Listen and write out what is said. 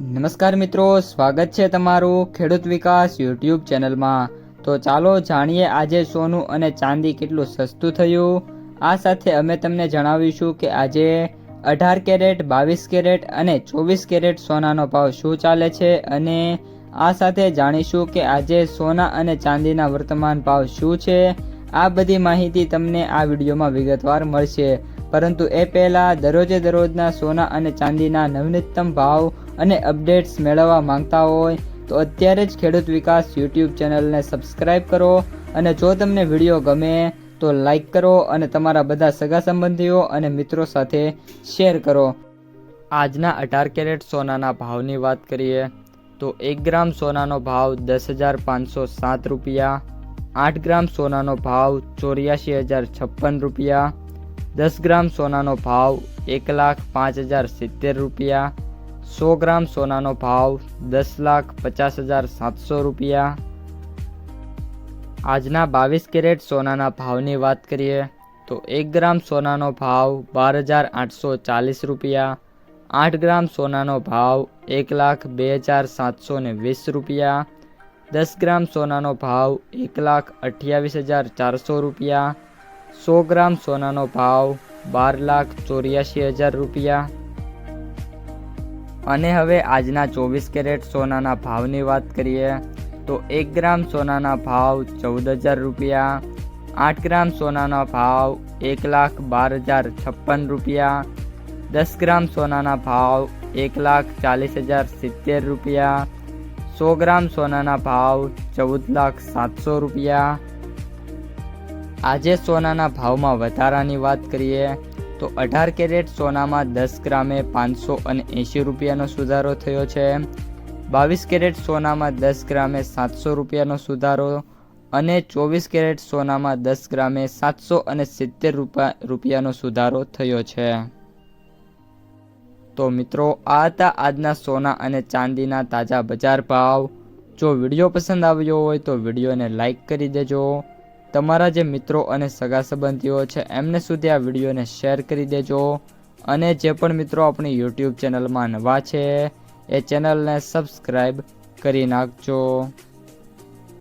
નમસ્કાર મિત્રો, સ્વાગત છે તમારું ખેડૂત વિકાસ યુટ્યુબ ચેનલમાં। તો ચાલો જાણીએ આજે સોનું અને ચાંદી કેટલું સસ્તું થયું। આ સાથે અમે તમને જણાવીશું કે આજે 18 કેરેટ, 22 કેરેટ અને 24 કેરેટ સોનાનો ભાવ શું ચાલે છે અને આ સાથે જાણીશું કે આજે સોના અને ચાંદીના વર્તમાન ભાવ શું છે। આ બધી માહિતી તમને આ વિડીયોમાં વિગતવાર મળશે, પરંતુ એ પહેલાં દરરોજના સોના અને ચાંદીના નવીનતમ ભાવ અને અપડેટ્સ મેળવવા માંગતા હોય તો અત્યારે જ ખેડૂત વિકાસ યુટ્યુબ ચેનલને સબસ્ક્રાઇબ કરો અને જો તમને વિડીયો ગમે તો લાઈક કરો અને તમારા બધા સગા સંબંધીઓ અને મિત્રો સાથે શેર કરો। આજના 18 કેરેટ સોનાના ભાવની વાત કરીએ તો 1 ગ્રામ સોનાનો ભાવ 10,507 રૂપિયા, 8 ગ્રામ સોનાનો ભાવ 84,056 રૂપિયા, 10 ગ્રામ સોનાનો ભાવ 1,05,070 રૂપિયા, 100 ગ્રામ સોનાનો ભાવ 10,50,700 રૂપિયા। આજના 22 કેરેટ સોનાના ભાવની વાત કરીએ તો 1 ગ્રામ સોનાનો ભાવ 12,840 રૂપિયા, 8 ગ્રામ સોનાનો ભાવ 1,02,720 રૂપિયા, 10 ગ્રામ સોનાનો ભાવ 1,28,400 રૂપિયા, 100 ગ્રામ સોનાનો ભાવ 12,84,000 રૂપિયા। અને હવે આજના 24 કેરેટ સોનાના ભાવની વાત કરીએ તો 1 ગ્રામ સોનાના ભાવ 14,000 રૂપિયા, 8 ગ્રામ સોનાના ભાવ 1,12,056 રૂપિયા, 10 ગ્રામ સોનાના ભાવ 1,40,070 રૂપિયા, 100 ગ્રામ સોનાના ભાવ 14,07,000 રૂપિયા। આજે સોનાના ભાવમાં વધારાની વાત કરીએ તો 18 કેરેટ સોનામાં 10 ગ્રામે 580 રૂપિયાનો સુધારો થયો છે, 22 કેરેટ સોનામાં 10 ગ્રામે 700 રૂપિયાનો સુધારો અને 24 કેરેટ સોનામાં 10 ગ્રામે 770 રૂપિયાનો સુધારો થયો છે। તો મિત્રો, આ હતા આજના સોના અને ચાંદીના તાજા બજાર ભાવ। જો વિડીયો પસંદ આવ્યો હોય તો વિડીયોને લાઈક કરી દેજો, તમારા જે મિત્રો અને સગા સંબંધીઓ છે એમને સુધી આ વિડીયોને શેર કરી દેજો અને જે પણ મિત્રો આપણી યુટ્યુબ ચેનલમાં નવા છે એ ચેનલને સબસ્ક્રાઈબ કરી નાખજો।